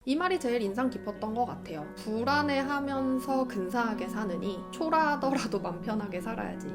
이 말이 제일 인상 깊었던 것 같아요. 불안해하면서 근사하게 사느니 초라하더라도 맘 편하게 살아야지.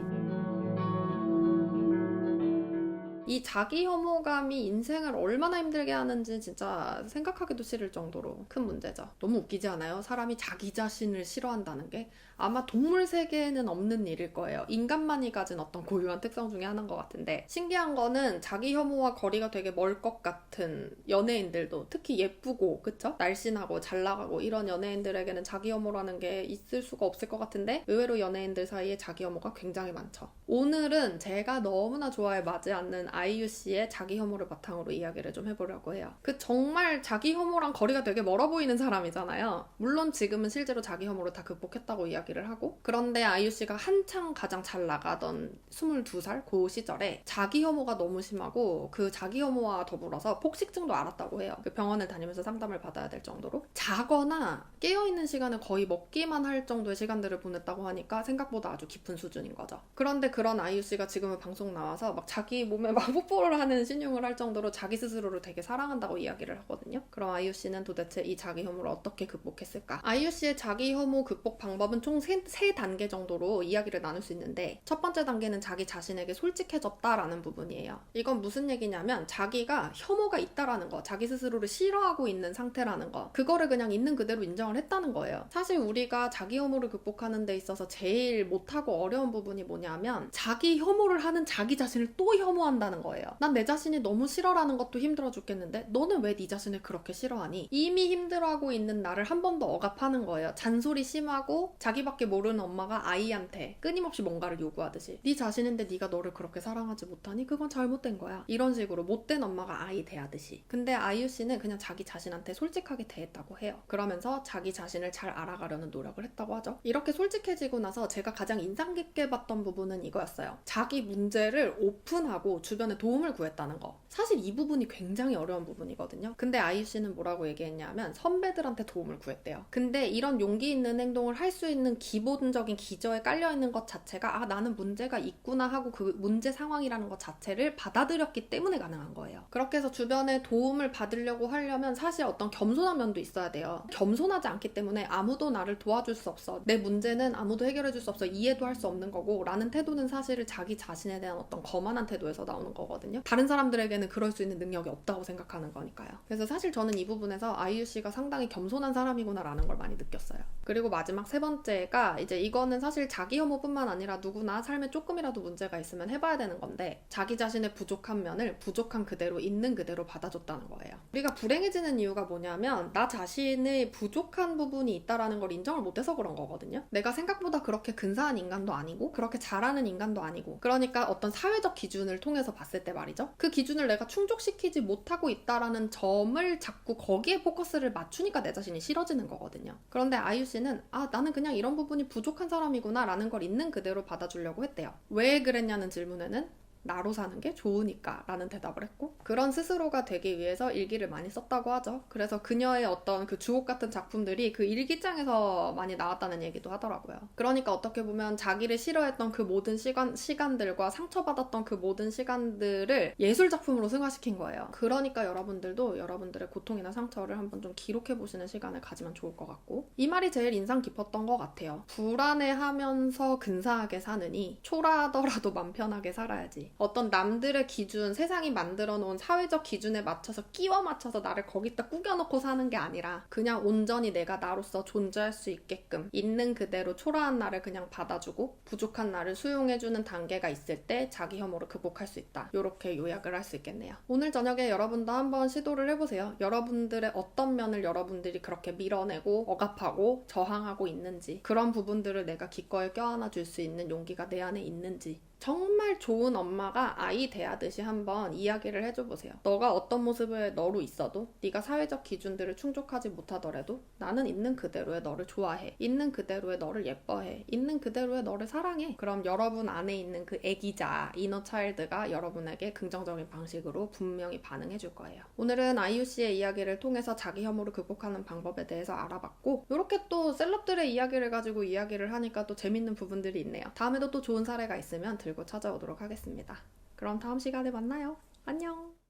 이 자기 혐오감이 인생을 얼마나 힘들게 하는지 진짜 생각하기도 싫을 정도로 큰 문제죠. 너무 웃기지 않아요? 사람이 자기 자신을 싫어한다는 게 아마 동물 세계에는 없는 일일 거예요. 인간만이 가진 어떤 고유한 특성 중에 하나인 것 같은데, 신기한 거는 자기 혐오와 거리가 되게 멀 것 같은 연예인들도, 특히 예쁘고 그쵸? 날씬하고 잘 나가고 이런 연예인들에게는 자기 혐오라는 게 있을 수가 없을 것 같은데, 의외로 연예인들 사이에 자기 혐오가 굉장히 많죠. 오늘은 제가 너무나 좋아해 맞지 않는 아이유 씨의 자기 혐오를 바탕으로 이야기를 좀 해보려고 해요. 그 정말 자기 혐오랑 거리가 되게 멀어 보이는 사람이잖아요. 물론 지금은 실제로 자기 혐오를 다 극복했다고 이야기를 하고, 그런데 아이유 씨가 한창 가장 잘 나가던 22살 그 시절에 자기 혐오가 너무 심하고, 그 자기 혐오와 더불어서 폭식증도 앓았다고 해요. 그 병원을 다니면서 상담을 받아야 될 정도로. 자거나 깨어있는 시간을 거의 먹기만 할 정도의 시간들을 보냈다고 하니까 생각보다 아주 깊은 수준인 거죠. 그런데 그런 아이유 씨가 지금은 방송 나와서 막 자기 몸에 막 뽀뽀를 하는 신용을 할 정도로 자기 스스로를 되게 사랑한다고 이야기를 하거든요. 그럼 아이유 씨는 도대체 이 자기 혐오를 어떻게 극복했을까? 아이유 씨의 자기 혐오 극복 방법은 총 3단계 정도로 이야기를 나눌 수 있는데, 첫 번째 단계는 자기 자신에게 솔직해졌다라는 부분이에요. 이건 무슨 얘기냐면 자기가 혐오가 있다라는 거, 자기 스스로를 싫어하고 있는 상태라는 거, 그거를 그냥 있는 그대로 인정을 했다는 거예요. 사실 우리가 자기 혐오를 극복하는 데 있어서 제일 못하고 어려운 부분이 뭐냐면, 자기 혐오를 하는 자기 자신을 또 혐오한다는 거예요. 난 내 자신이 너무 싫어라는 것도 힘들어 죽겠는데 너는 왜 네 자신을 그렇게 싫어하니? 이미 힘들어하고 있는 나를 한 번 더 억압하는 거예요. 잔소리 심하고 자기밖에 모르는 엄마가 아이한테 끊임없이 뭔가를 요구하듯이, 네 자신인데 네가 너를 그렇게 사랑하지 못하니? 그건 잘못된 거야. 이런 식으로 못된 엄마가 아이 대하듯이. 근데 아이유 씨는 그냥 자기 자신한테 솔직하게 대했다고 해요. 그러면서 자기 자신을 잘 알아가려는 노력을 했다고 하죠. 이렇게 솔직해지고 나서 제가 가장 인상 깊게 봤던 부분은 이거였어요. 자기 문제를 오픈하고 주변에 도움을 구했다는 거. 사실 이 부분이 굉장히 어려운 부분이거든요. 근데 아이유 씨는 뭐라고 얘기했냐면 선배들한테 도움을 구했대요. 근데 이런 용기 있는 행동을 할 수 있는 기본적인 기저에 깔려있는 것 자체가, 아, 나는 문제가 있구나 하고 그 문제 상황이라는 것 자체를 받아들였기 때문에 가능한 거예요. 그렇게 해서 주변에 도움을 받으려고 하려면 사실 어떤 겸손한 면도 있어야 돼요. 겸손하지 않기 때문에 아무도 나를 도와줄 수 없어, 내 문제는 아무도 해결해줄 수 없어, 이해도 할 수 없는 거고 라는 태도는 사실은 자기 자신에 대한 어떤 거만한 태도에서 나오는 거거든요. 다른 사람들에게는 그럴 수 있는 능력이 없다고 생각하는 거니까요. 그래서 사실 저는 이 부분에서 아이유 씨가 상당히 겸손한 사람이구나 라는 걸 많이 느꼈어요. 그리고 마지막 3번째가, 이제 이거는 사실 자기 혐오뿐만 아니라 누구나 삶에 조금이라도 문제가 있으면 해봐야 되는 건데, 자기 자신의 부족한 면을 부족한 그대로 있는 그대로 받아줬다는 거예요. 우리가 불행해지는 이유가 뭐냐면 나 자신의 부족한 부분이 있다라는 걸 인정을 못해서 그런 거거든요. 내가 생각보다 그렇게 근사한 인간도 아니고 그렇게 잘하는 인간도 아니고, 그러니까 어떤 사회적 기준을 통해서 봤을 때 말이죠, 그 기준을 내가 충족시키지 못하고 있다라는 점을 자꾸 거기에 포커스를 맞추니까 내 자신이 싫어지는 거거든요. 그런데 아이유 씨는 나는 그냥 이런 부분이 부족한 사람이구나 라는 걸 있는 그대로 받아주려고 했대요. 왜 그랬냐는 질문에는 나로 사는 게 좋으니까 라는 대답을 했고, 그런 스스로가 되기 위해서 일기를 많이 썼다고 하죠. 그래서 그녀의 어떤 그 주옥 같은 작품들이 그 일기장에서 많이 나왔다는 얘기도 하더라고요. 그러니까 어떻게 보면 자기를 싫어했던 그 모든 시간들과 상처받았던 그 모든 시간들을 예술 작품으로 승화시킨 거예요. 그러니까 여러분들도 여러분들의 고통이나 상처를 한번 좀 기록해보시는 시간을 가지면 좋을 것 같고, 이 말이 제일 인상 깊었던 것 같아요. 불안해하면서 근사하게 사느니 초라하더라도 맘 편하게 살아야지. 어떤 남들의 기준, 세상이 만들어 놓은 사회적 기준에 맞춰서 끼워 맞춰서 나를 거기다 꾸겨놓고 사는 게 아니라 그냥 온전히 내가 나로서 존재할 수 있게끔 있는 그대로 초라한 나를 그냥 받아주고 부족한 나를 수용해주는 단계가 있을 때 자기 혐오를 극복할 수 있다. 이렇게 요약을 할 수 있겠네요. 오늘 저녁에 여러분도 한번 시도를 해보세요. 여러분들의 어떤 면을 여러분들이 그렇게 밀어내고 억압하고 저항하고 있는지, 그런 부분들을 내가 기꺼이 껴안아 줄 수 있는 용기가 내 안에 있는지, 정말 좋은 엄마가 아이 대하듯이 한번 이야기를 해줘보세요. 너가 어떤 모습의 너로 있어도, 네가 사회적 기준들을 충족하지 못하더라도 나는 있는 그대로의 너를 좋아해, 있는 그대로의 너를 예뻐해, 있는 그대로의 너를 사랑해. 그럼 여러분 안에 있는 그 애기자, 이너 차일드가 여러분에게 긍정적인 방식으로 분명히 반응해줄 거예요. 오늘은 아이유 씨의 이야기를 통해서 자기 혐오를 극복하는 방법에 대해서 알아봤고, 이렇게 또 셀럽들의 이야기를 가지고 이야기를 하니까 또 재밌는 부분들이 있네요. 다음에도 또 좋은 사례가 있으면 들고 찾아오도록 하겠습니다. 그럼 다음 시간에 만나요. 안녕!